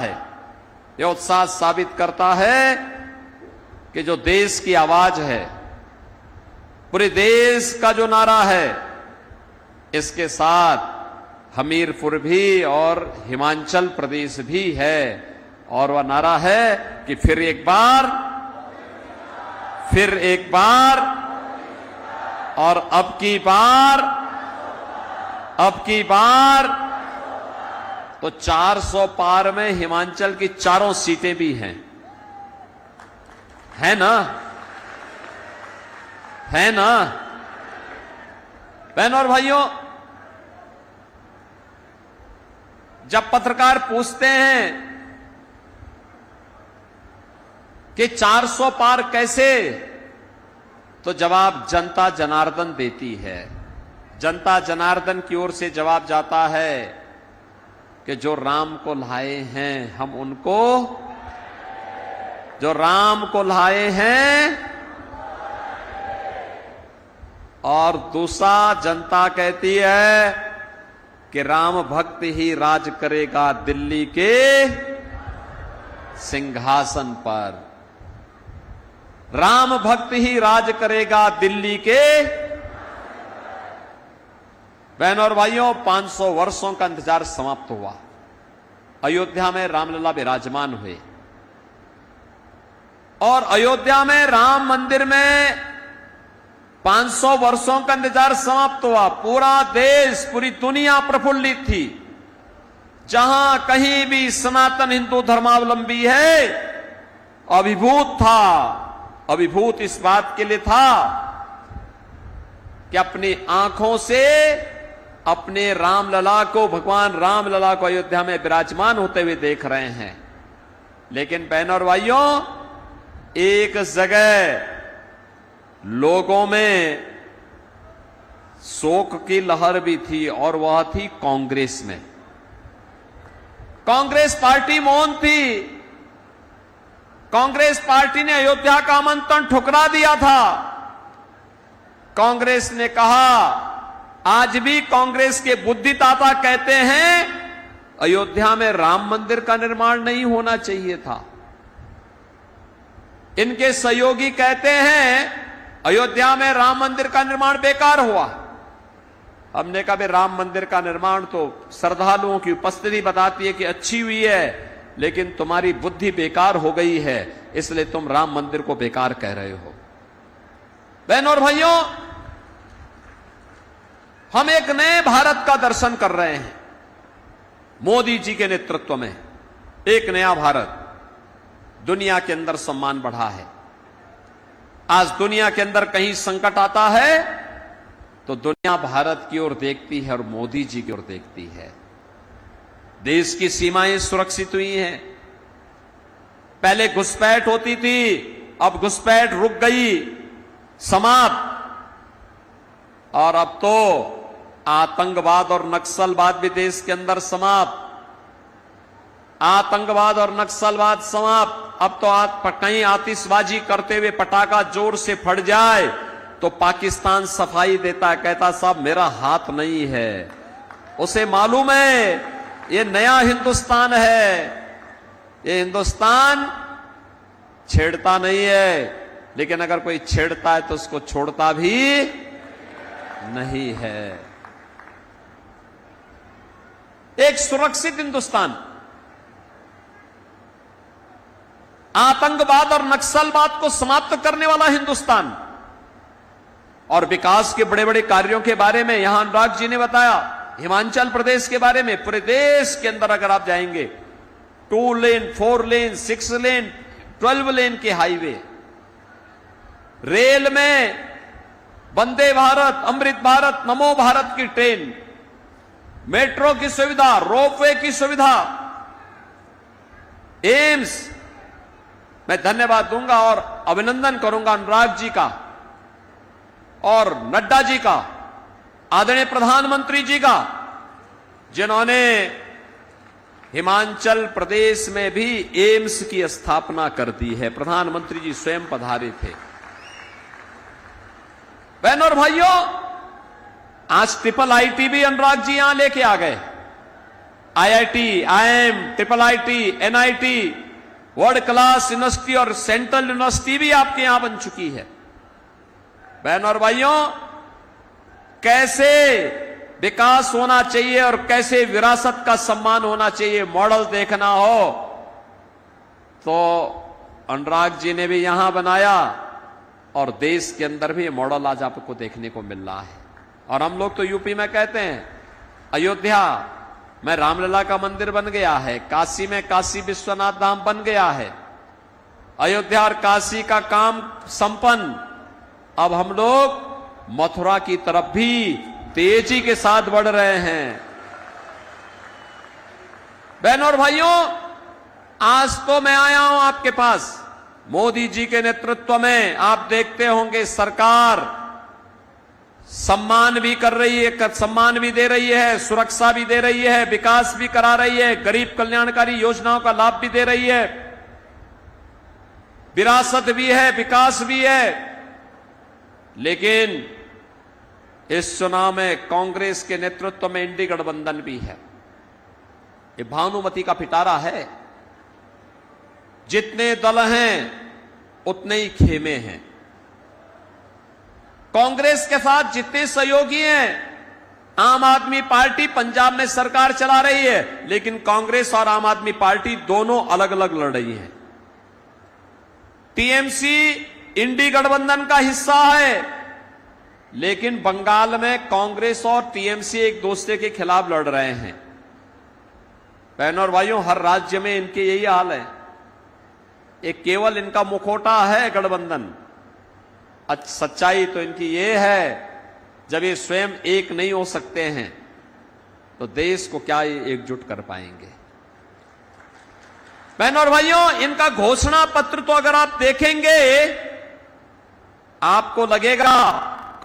है। यह उत्साह साबित करता है कि जो देश की आवाज है, पूरे देश का जो नारा है, इसके साथ हमीरपुर भी और हिमाचल प्रदेश भी है। और वह नारा है कि फिर एक बार और अब की बार तो 400 पार में हिमाचल की चारों सीटें भी हैं, है ना? बहनों और भाइयों, जब पत्रकार पूछते हैं कि 400 पार कैसे, तो जवाब जनता जनार्दन देती है। जनता जनार्दन की ओर से जवाब जाता है कि जो राम को लाए हैं हम उनको, जो राम को लाए हैं। और दूसरा, जनता कहती है कि राम भक्त ही राज करेगा दिल्ली के सिंहासन पर। राम भक्त ही राज करेगा दिल्ली के। बहनों और भाइयों, 500 वर्षों का इंतजार समाप्त हुआ। अयोध्या में रामलला विराजमान हुए और अयोध्या में राम मंदिर में 500 वर्षों का इंतजार समाप्त हुआ। पूरा देश, पूरी दुनिया प्रफुल्लित थी। जहां कहीं भी सनातन हिंदू धर्मावलंबी है, अभिभूत था। अभिभूत इस बात के लिए था कि अपनी आंखों से अपने रामलला को, भगवान रामलला को अयोध्या में विराजमान होते हुए देख रहे हैं। लेकिन बहनों और भाइयों, एक जगह लोगों में शोक की लहर भी थी और वह थी कांग्रेस में। कांग्रेस पार्टी मौन थी। कांग्रेस पार्टी ने अयोध्या का आमंत्रण ठुकरा दिया था। कांग्रेस ने कहा, आज भी कांग्रेस के बुद्धिदाता कहते हैं अयोध्या में राम मंदिर का निर्माण नहीं होना चाहिए था। इनके सहयोगी कहते हैं अयोध्या में राम मंदिर का निर्माण बेकार हुआ। हमने कहा, राम मंदिर का निर्माण तो श्रद्धालुओं की उपस्थिति बताती है कि अच्छी हुई है, लेकिन तुम्हारी बुद्धि बेकार हो गई है, इसलिए तुम राम मंदिर को बेकार कह रहे हो। बहनों और भाइयों, हम एक नए भारत का दर्शन कर रहे हैं। मोदी जी के नेतृत्व में एक नया भारत। दुनिया के अंदर सम्मान बढ़ा है। आज दुनिया के अंदर कहीं संकट आता है तो दुनिया भारत की ओर देखती है और मोदी जी की ओर देखती है। देश की सीमाएं सुरक्षित हुई हैं। पहले घुसपैठ होती थी, अब घुसपैठ रुक गई, समाप्त। और अब तो आतंकवाद और नक्सलवाद भी देश के अंदर समाप्त। आतंकवाद और नक्सलवाद समाप्त। अब तो कहीं आतिशबाजी करते हुए पटाखा जोर से फट जाए तो पाकिस्तान सफाई देता, कहता साहब मेरा हाथ नहीं है। उसे मालूम है ये नया हिंदुस्तान है, ये हिंदुस्तान छेड़ता नहीं है, लेकिन अगर कोई छेड़ता है तो उसको छोड़ता भी नहीं है। एक सुरक्षित हिंदुस्तान, आतंकवाद और नक्सलवाद को समाप्त करने वाला हिंदुस्तान और विकास के बड़े बड़े कार्यों के बारे में यहां अनुराग जी ने बताया। हिमाचल प्रदेश के बारे में पूरे देश के अंदर अगर आप जाएंगे, 2 लेन, 4 लेन, 6 लेन, 12 लेन के हाईवे, रेल में वंदे भारत, अमृत भारत, नमो भारत की ट्रेन, मेट्रो की सुविधा, रोपवे की सुविधा, एम्स। मैं धन्यवाद दूंगा और अभिनंदन करूंगा अनुराग जी का और नड्डा जी का, आदरणीय प्रधानमंत्री जी का, जिन्होंने हिमाचल प्रदेश में भी एम्स की स्थापना कर दी है। प्रधानमंत्री जी स्वयं पधारे थे। बहनों और भाइयों, आज ट्रिपल आईटी भी अनुराग जी यहां लेके आ गए। IIT, IIM, triple IT, NIT, world class university और सेंट्रल यूनिवर्सिटी भी आपके यहां बन चुकी है। बहन और भाइयों, कैसे विकास होना चाहिए और कैसे विरासत का सम्मान होना चाहिए, मॉडल देखना हो तो अनुराग जी ने भी यहां बनाया और देश के अंदर भी मॉडल आज आपको देखने को मिल रहा है। और हम लोग तो यूपी में कहते हैं अयोध्या में रामलला का मंदिर बन गया है, काशी में काशी विश्वनाथ धाम बन गया है, अयोध्या और काशी का काम संपन्न। अब हम लोग मथुरा की तरफ भी तेजी के साथ बढ़ रहे हैं। बहनों और भाइयों, आज तो मैं आया हूं आपके पास मोदी जी के नेतृत्व में। आप देखते होंगे सरकार सम्मान भी कर रही है, सम्मान भी दे रही है, सुरक्षा भी दे रही है, विकास भी करा रही है, गरीब कल्याणकारी योजनाओं का लाभ भी दे रही है, विरासत भी है, विकास भी है। लेकिन इस चुनाव में कांग्रेस के नेतृत्व में इंडी गठबंधन भी है। ये भानुमति का पिटारा है। जितने दल हैं उतने ही खेमे हैं। कांग्रेस के साथ जितने सहयोगी हैं, आम आदमी पार्टी पंजाब में सरकार चला रही है, लेकिन कांग्रेस और आम आदमी पार्टी दोनों अलग अलग लड़ रही हैं। टीएमसी इंडी गठबंधन का हिस्सा है, लेकिन बंगाल में कांग्रेस और टीएमसी एक दूसरे के खिलाफ लड़ रहे हैं। बहनों और भाइयों, हर राज्य में इनके यही हाल है। एक केवल इनका मुखौटा है गठबंधन। सच्चाई तो इनकी ये है, जब ये स्वयं एक नहीं हो सकते हैं तो देश को क्या ये एकजुट कर पाएंगे। बहनों और भाइयों, इनका घोषणा पत्र तो अगर आप देखेंगे आपको लगेगा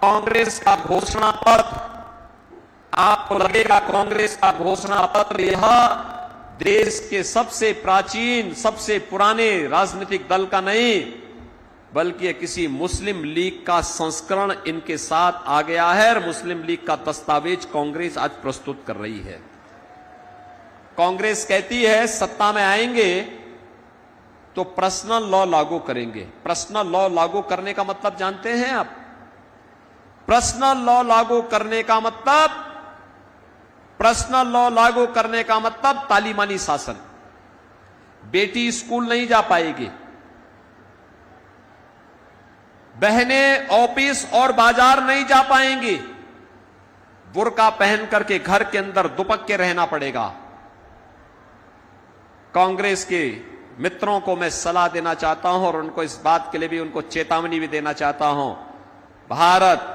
कांग्रेस का घोषणा पत्र, आपको लगेगा कांग्रेस का घोषणा पत्र यह देश के सबसे प्राचीन, सबसे पुराने राजनीतिक दल का नहीं, बल्कि किसी मुस्लिम लीग का संस्करण इनके साथ आ गया है और मुस्लिम लीग का दस्तावेज कांग्रेस आज प्रस्तुत कर रही है। कांग्रेस कहती है सत्ता में आएंगे तो पर्सनल लॉ लागू करेंगे। पर्सनल लॉ लागू करने का मतलब जानते हैं आप? पर्सनल लॉ लागू करने का मतलब, पर्सनल लॉ लागू करने का मतलब तालिबानी शासन। बेटी स्कूल नहीं जा पाएगी, बहनें ऑफिस और बाजार नहीं जा पाएंगी, बुर्का पहन करके घर के अंदर दुपक के रहना पड़ेगा। कांग्रेस के मित्रों को मैं सलाह देना चाहता हूं और उनको इस बात के लिए भी उनको चेतावनी भी देना चाहता हूं। भारत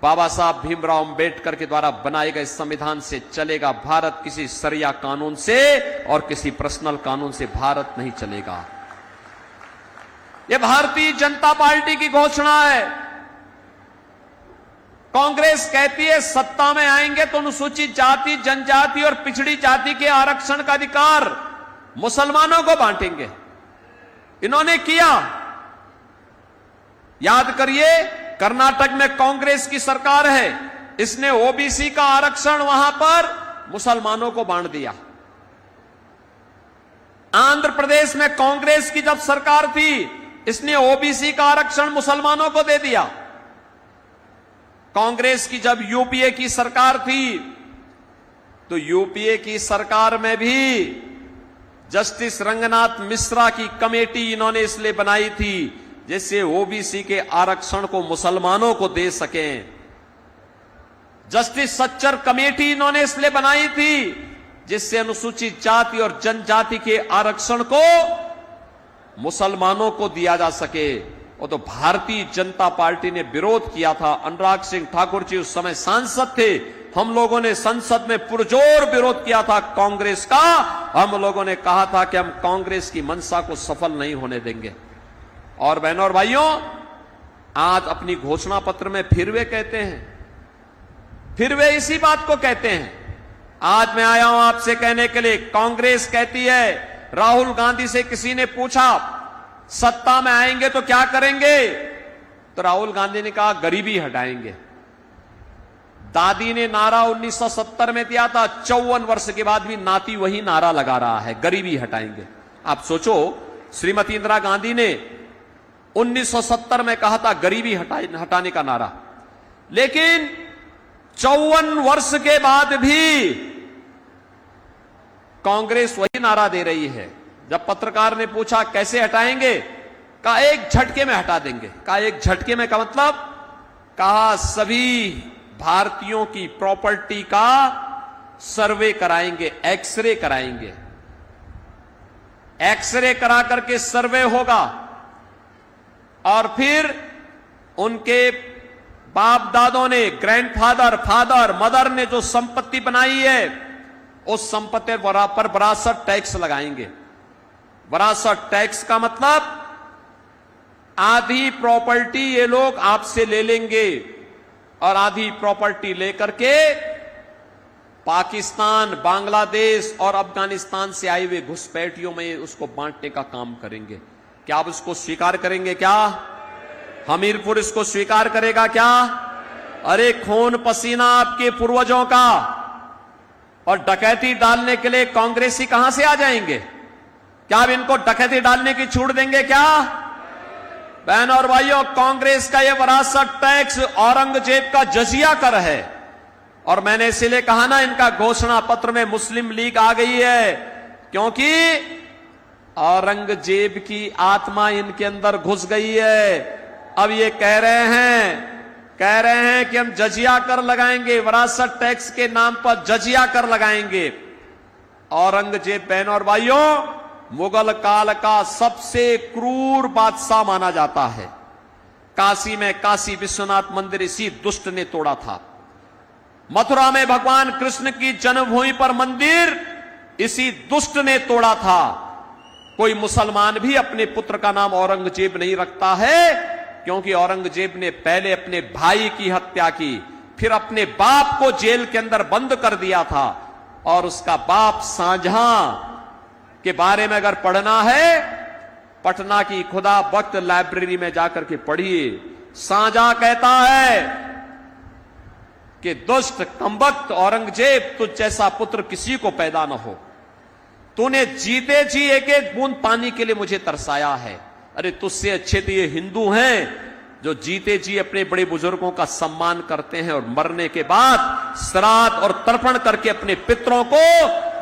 बाबा साहब भीमराव अंबेडकर के द्वारा बनाए गए संविधान से चलेगा। भारत किसी शरिया कानून से और किसी पर्सनल कानून से भारत नहीं चलेगा। यह भारतीय जनता पार्टी की घोषणा है। कांग्रेस कहती है सत्ता में आएंगे तो अनुसूचित जाति, जनजाति और पिछड़ी जाति के आरक्षण का अधिकार मुसलमानों को बांटेंगे। इन्होंने किया, याद करिए, कर्नाटक में कांग्रेस की सरकार है, इसने ओबीसी का आरक्षण वहां पर मुसलमानों को बांट दिया। आंध्र प्रदेश में कांग्रेस की जब सरकार थी, इसने ओबीसी का आरक्षण मुसलमानों को दे दिया। कांग्रेस की जब यूपीए की सरकार थी, तो यूपीए की सरकार में भी जस्टिस रंगनाथ मिश्रा की कमेटी इन्होंने इसलिए बनाई थी जिससे ओबीसी के आरक्षण को मुसलमानों को दे सकें। जस्टिस सच्चर कमेटी इन्होंने इसलिए बनाई थी जिससे अनुसूचित जाति और जनजाति के आरक्षण को मुसलमानों को दिया जा सके। वो तो भारतीय जनता पार्टी ने विरोध किया था। अनुराग सिंह ठाकुर जी उस समय सांसद थे। हम लोगों ने संसद में पुरजोर विरोध किया था कांग्रेस का। हम लोगों ने कहा था कि हम कांग्रेस की मंशा को सफल नहीं होने देंगे। और बहनों और भाइयों, आज अपनी घोषणा पत्र में फिर वे कहते हैं, फिर वे इसी बात को कहते हैं। आज मैं आया हूं आपसे कहने के लिए, कांग्रेस कहती है, राहुल गांधी से किसी ने पूछा सत्ता में आएंगे तो क्या करेंगे, तो राहुल गांधी ने कहा गरीबी हटाएंगे। दादी ने नारा 1970 में दिया था, 54 वर्ष के बाद भी नाती वही नारा लगा रहा है, गरीबी हटाएंगे। आप सोचो, श्रीमती इंदिरा गांधी ने 1970 में कहा था गरीबी हटाने का नारा, लेकिन 54 वर्ष के बाद भी कांग्रेस वही नारा दे रही है। जब पत्रकार ने पूछा कैसे हटाएंगे, कहा एक झटके में हटा देंगे। कहा एक झटके में का मतलब, कहा सभी भारतीयों की प्रॉपर्टी का सर्वे कराएंगे, एक्सरे कराएंगे। एक्सरे करा करके सर्वे होगा और फिर उनके बाप दादों ने, ग्रैंडफादर, फादर, मदर ने जो संपत्ति बनाई है, उस संपत्ति पर विरासत टैक्स लगाएंगे। विरासत टैक्स का मतलब आधी प्रॉपर्टी ये लोग आपसे ले लेंगे और आधी प्रॉपर्टी लेकर के पाकिस्तान, बांग्लादेश और अफगानिस्तान से आए हुए घुसपैठियों में उसको बांटने का काम करेंगे। क्या आप इसको स्वीकार करेंगे? क्या हमीरपुर इसको स्वीकार करेगा? क्या? अरे खून पसीना आपके पूर्वजों का, और डकैती डालने के लिए कांग्रेसी कहां से आ जाएंगे? क्या आप इनको डकैती डालने की छूट देंगे? क्या बहन और भाइयों, कांग्रेस का यह विरासत टैक्स औरंगजेब का जजिया कर है। और मैंने इसीलिए कहा ना, इनका घोषणा पत्र में मुस्लिम लीग आ गई है, क्योंकि औरंगजेब की आत्मा इनके अंदर घुस गई है। अब ये कह रहे हैं कि हम जजिया कर लगाएंगे, विरासत टैक्स के नाम पर जजिया कर लगाएंगे। औरंगजेब बहन और भाइयों मुगल काल का सबसे क्रूर बादशाह माना जाता है। काशी में काशी विश्वनाथ मंदिर इसी दुष्ट ने तोड़ा था। मथुरा में भगवान कृष्ण की जन्मभूमि पर मंदिर इसी दुष्ट ने तोड़ा था। कोई मुसलमान भी अपने पुत्र का नाम औरंगजेब नहीं रखता है, क्योंकि औरंगजेब ने पहले अपने भाई की हत्या की, फिर अपने बाप को जेल के अंदर बंद कर दिया था। और उसका बाप शाहजहां के बारे में अगर पढ़ना है, पटना की खुदा बख्त लाइब्रेरी में जाकर के पढ़िए। शाहजहां कहता है कि दुष्ट कमबख्त औरंगजेब, तुझ जैसा पुत्र किसी को पैदा न हो। तूने जीते जी एक एक बूंद पानी के लिए मुझे तरसाया है। अरे तुझसे अच्छे तो ये हिंदू हैं जो जीते जी अपने बड़े बुजुर्गों का सम्मान करते हैं और मरने के बाद श्राद्ध और तर्पण करके अपने पितरों को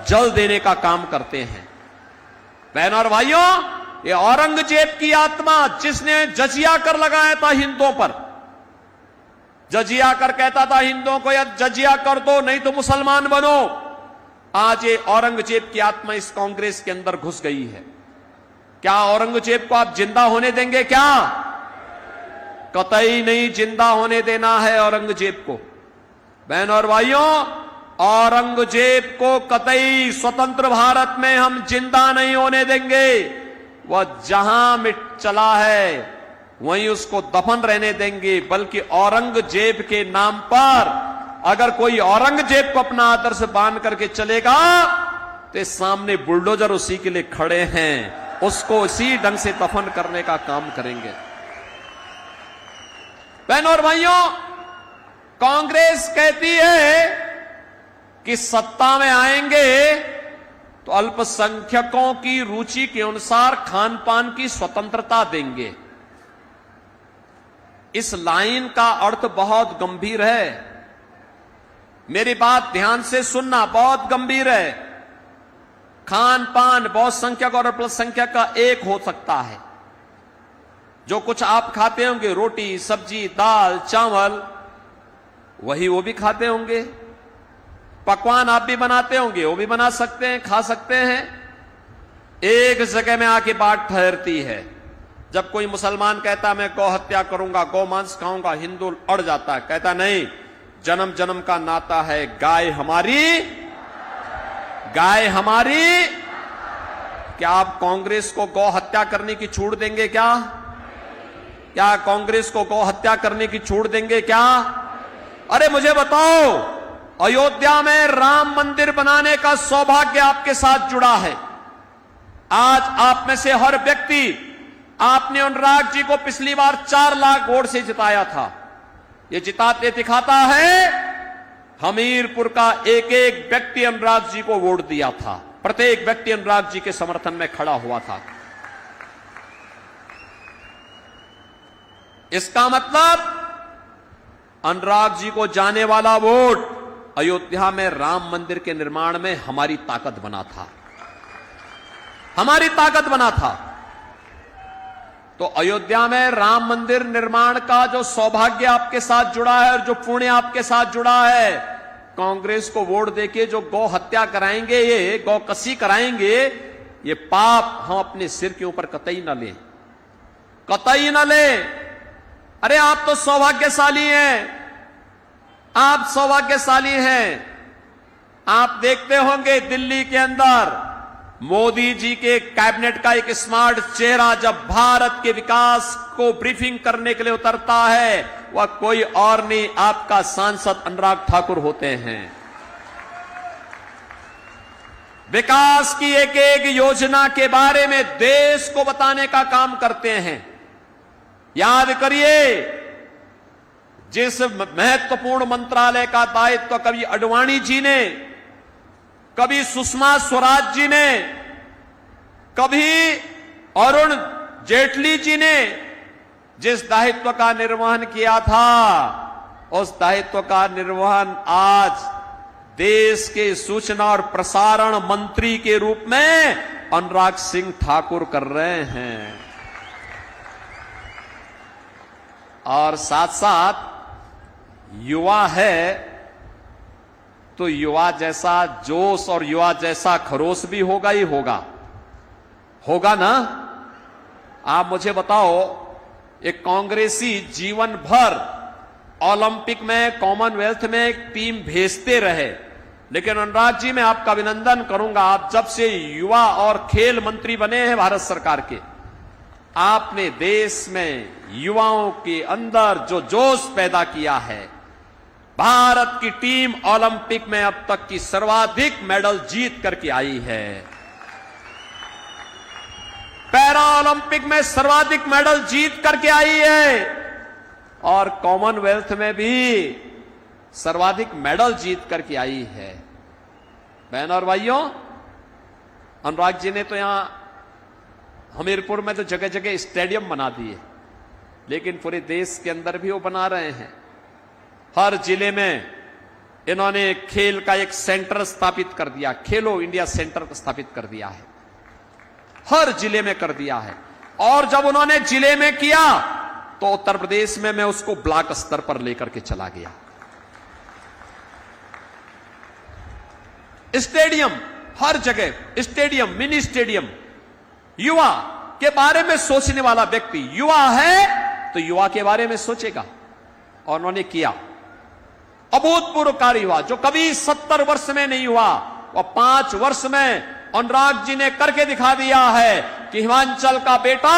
जल देने का काम करते हैं। बहन और भाइयों, ये औरंगजेब की आत्मा, जिसने जजिया कर लगाया था हिंदुओं पर, जजिया कर कहता था हिंदुओं को, या जजिया कर दो नहीं तो मुसलमान बनो। आज ये औरंगजेब की आत्मा इस कांग्रेस के अंदर घुस गई है। क्या औरंगजेब को आप जिंदा होने देंगे? क्या? कतई नहीं जिंदा होने देना है औरंगजेब को। बहन और भाइयों, औरंगजेब को कतई स्वतंत्र भारत में हम जिंदा नहीं होने देंगे। वह जहां मिट चला है वहीं उसको दफन रहने देंगे। बल्कि औरंगजेब के नाम पर अगर कोई औरंगजेब को अपना आदर्श बांध करके चलेगा तो सामने बुलडोजर उसी के लिए खड़े हैं, उसको उसी ढंग से दफन करने का काम करेंगे। बहनों और भाइयों, कांग्रेस कहती है कि सत्ता में आएंगे तो अल्पसंख्यकों की रुचि के अनुसार खान पान की स्वतंत्रता देंगे। इस लाइन का अर्थ बहुत गंभीर है। मेरी बात ध्यान से सुनना, बहुत गंभीर है। खान पान बहुत संख्यक और अल्पसंख्यक का एक हो सकता है। जो कुछ आप खाते होंगे, रोटी, सब्जी, दाल, चावल, वही वो भी खाते होंगे। पकवान आप भी बनाते होंगे, वो भी बना सकते हैं, खा सकते हैं। एक जगह में आके बात ठहरती है। जब कोई मुसलमान कहता मैं गौ हत्या करूंगा, गौ मांस खाऊंगा, हिंदू अड़ जाता है, कहता नहीं, जन्म जन्म का नाता है, गाय हमारी, गाय हमारी। क्या आप कांग्रेस को गौ हत्या करने की छूट देंगे? क्या क्या कांग्रेस को गौ हत्या करने की छूट देंगे? क्या? अरे मुझे बताओ, अयोध्या में राम मंदिर बनाने का सौभाग्य आपके साथ जुड़ा है। आज आप में से हर व्यक्ति, आपने अनुराग जी को पिछली बार 4 लाख वोट से जिताया था। ये जिताते दिखाता है हमीरपुर का एक एक व्यक्ति अनुराग जी को वोट दिया था, प्रत्येक व्यक्ति अनुराग जी के समर्थन में खड़ा हुआ था। इसका मतलब अनुराग जी को जाने वाला वोट अयोध्या में राम मंदिर के निर्माण में हमारी ताकत बना था, हमारी ताकत बना था। तो अयोध्या में राम मंदिर निर्माण का जो सौभाग्य आपके साथ जुड़ा है और जो पुण्य आपके साथ जुड़ा है, कांग्रेस को वोट देके जो गौ हत्या कराएंगे, ये गौ कसी कराएंगे, ये पाप हम अपने सिर के ऊपर कतई न लें, कतई न लें। अरे आप तो सौभाग्यशाली हैं, आप सौभाग्यशाली हैं। आप देखते होंगे दिल्ली के अंदर मोदी जी के कैबिनेट का एक स्मार्ट चेहरा जब भारत के विकास को ब्रीफिंग करने के लिए उतरता है, वह कोई और नहीं, आपका सांसद अनुराग ठाकुर होते हैं। विकास की एक एक योजना के बारे में देश को बताने का काम करते हैं। याद करिए, जिस महत्वपूर्ण मंत्रालय का दायित्व कभी अडवाणी जी ने, कभी सुषमा स्वराज जी ने, कभी अरुण जेटली जी ने जिस दायित्व का निर्वहन किया था, उस दायित्व का निर्वहन आज देश के सूचना और प्रसारण मंत्री के रूप में अनुराग सिंह ठाकुर कर रहे हैं। और साथ साथ युवा है तो युवा जैसा जोश और युवा जैसा खरोश भी होगा ही होगा, होगा ना। आप मुझे बताओ, एक कांग्रेसी जीवन भर ओलंपिक में, कॉमनवेल्थ में एक टीम भेजते रहे, लेकिन अनुराग जी मैं आपका अभिनंदन करूंगा, आप जब से युवा और खेल मंत्री बने हैं भारत सरकार के, आपने देश में युवाओं के अंदर जो जोश पैदा किया है। भारत की टीम ओलंपिक में अब तक की सर्वाधिक मेडल जीत करके आई है, पैरा ओलंपिक में सर्वाधिक मेडल जीत करके आई है, और कॉमनवेल्थ में भी सर्वाधिक मेडल जीत करके आई है। बहन और भाइयों, अनुराग जी ने तो यहां हमीरपुर में तो जगह जगह स्टेडियम बना दिए, लेकिन पूरे देश के अंदर भी वो बना रहे हैं। हर जिले में इन्होंने खेल का एक सेंटर स्थापित कर दिया, खेलो इंडिया सेंटर स्थापित कर दिया है, हर जिले में कर दिया है। और जब उन्होंने जिले में किया तो उत्तर प्रदेश में मैं उसको ब्लॉक स्तर पर लेकर के चला गया। स्टेडियम, हर जगह स्टेडियम, मिनी स्टेडियम। युवा के बारे में सोचने वाला व्यक्ति युवा है तो युवा के बारे में सोचेगा, और उन्होंने किया। अभूतपूर्व कार्य हुआ, जो कभी 70 वर्ष में नहीं हुआ, वह 5 वर्ष में अनुराग जी ने करके दिखा दिया है कि हिमाचल का बेटा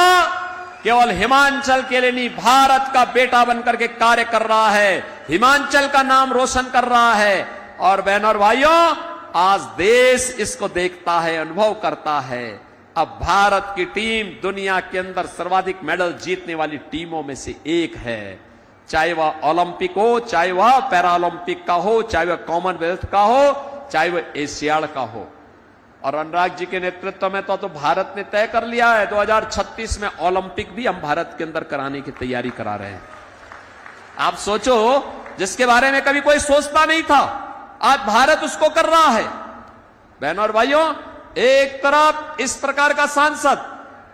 केवल हिमाचल के लिए नहीं, भारत का बेटा बनकर के कार्य कर रहा है, हिमाचल का नाम रोशन कर रहा है। और बहनों और भाइयों, आज देश इसको देखता है, अनुभव करता है। अब भारत की टीम दुनिया के अंदर सर्वाधिक मेडल जीतने वाली टीमों में से एक है, चाहे वह ओलंपिक हो, चाहे वह पैरालंपिक का हो, चाहे वह कॉमनवेल्थ का हो, चाहे वह एशियाड का हो। और अनुराग जी के नेतृत्व में तो भारत ने तय कर लिया है 2036 में ओलंपिक भी हम भारत के अंदर कराने की तैयारी करा रहे हैं। आप सोचो, जिसके बारे में कभी कोई सोचता नहीं था, आज भारत उसको कर रहा है। बहनों और भाइयों, एक तरफ इस प्रकार का सांसद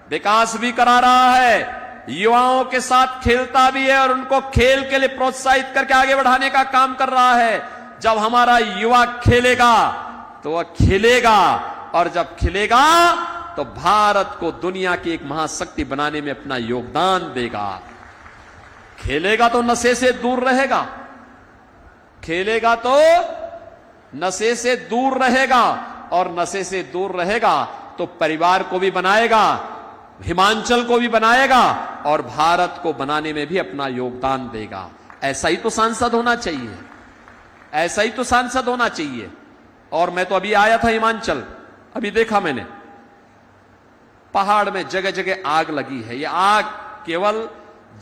विकास भी करा रहा है, युवाओं के साथ खेलता भी है और उनको खेल के लिए प्रोत्साहित करके आगे बढ़ाने का काम कर रहा है। जब हमारा युवा खेलेगा तो वह खिलेगा, और जब खिलेगा तो भारत को दुनिया की एक महाशक्ति बनाने में अपना योगदान देगा। खेलेगा तो नशे से दूर रहेगा, खेलेगा तो नशे से दूर रहेगा, और नशे से दूर रहेगा तो परिवार को भी बनाएगा, हिमाचल को भी बनाएगा, और भारत को बनाने में भी अपना योगदान देगा। ऐसा ही तो सांसद होना चाहिए, ऐसा ही तो सांसद होना चाहिए। और मैं तो अभी आया था हिमाचल, अभी देखा मैंने पहाड़ में जगह जगह आग लगी है। यह आग केवल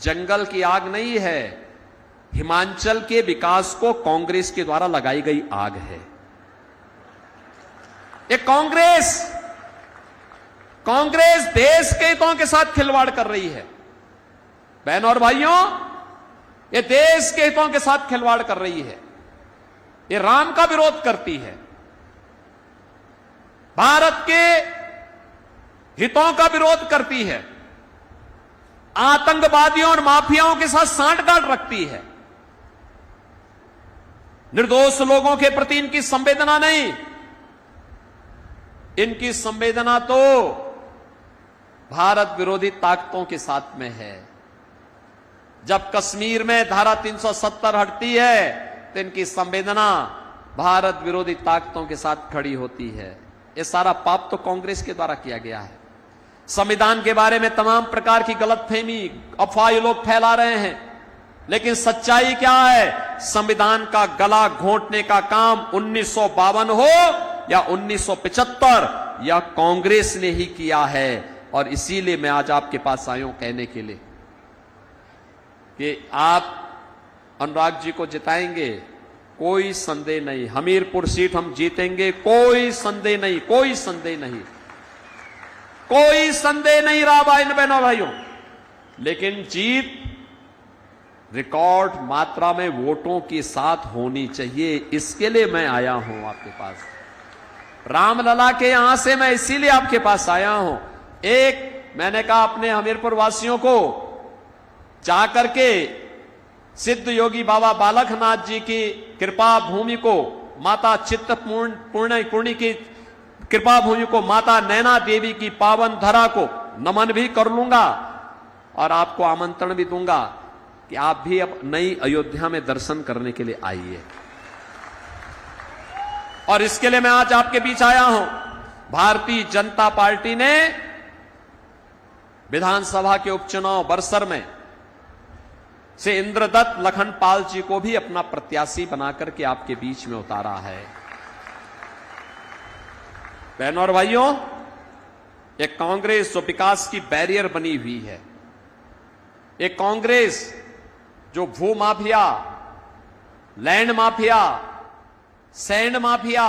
जंगल की आग नहीं है, हिमाचल के विकास को कांग्रेस के द्वारा लगाई गई आग है। ये कांग्रेस देश के हितों के साथ खिलवाड़ कर रही है। बहनों और भाइयों, ये देश के हितों के साथ खिलवाड़ कर रही है। ये राम का विरोध करती है, भारत के हितों का विरोध करती है, आतंकवादियों और माफियाओं के साथ सांठगांठ रखती है। निर्दोष लोगों के प्रति इनकी संवेदना नहीं, इनकी संवेदना तो भारत विरोधी ताकतों के साथ में है। जब कश्मीर में धारा 370 हटती है तो इनकी संवेदना भारत विरोधी ताकतों के साथ खड़ी होती है। यह सारा पाप तो कांग्रेस के द्वारा किया गया है। संविधान के बारे में तमाम प्रकार की गलतफहमी, अफवाह ये लोग फैला रहे हैं, लेकिन सच्चाई क्या है? संविधान का गला घोंटने का काम 1952 हो या 1975, या कांग्रेस ने ही किया है। और इसीलिए मैं आज आपके पास आया हूं कहने के लिए कि आप अनुराग जी को जिताएंगे, कोई संदेह नहीं। हमीरपुर सीट हम जीतेंगे, कोई संदेह नहीं, कोई संदेह नहीं, कोई संदेह नहीं रहा बहनों भाइयों। लेकिन जीत रिकॉर्ड मात्रा में वोटों के साथ होनी चाहिए, इसके लिए मैं आया हूं आपके पास। रामलला के यहां से मैं इसीलिए आपके पास आया हूं। एक मैंने कहा अपने हमीरपुर वासियों को जाकर के सिद्ध योगी बाबा बालकनाथ जी की कृपा भूमि को, माता चित्तपूर्णी की कृपा भूमि को, माता नैना देवी की पावन धरा को नमन भी कर लूंगा और आपको आमंत्रण भी दूंगा कि आप भी अब नई अयोध्या में दर्शन करने के लिए आइए। और इसके लिए मैं आज आपके बीच आया हूं। भारतीय जनता पार्टी ने विधानसभा के उपचुनाव बरसर में से इंद्रदत्त लखनपाल जी को भी अपना प्रत्याशी बनाकर के आपके बीच में उतारा है। बहनों और भाइयों, एक कांग्रेस जो विकास की बैरियर बनी हुई है, एक कांग्रेस जो भू mafia, land mafia, sand mafia,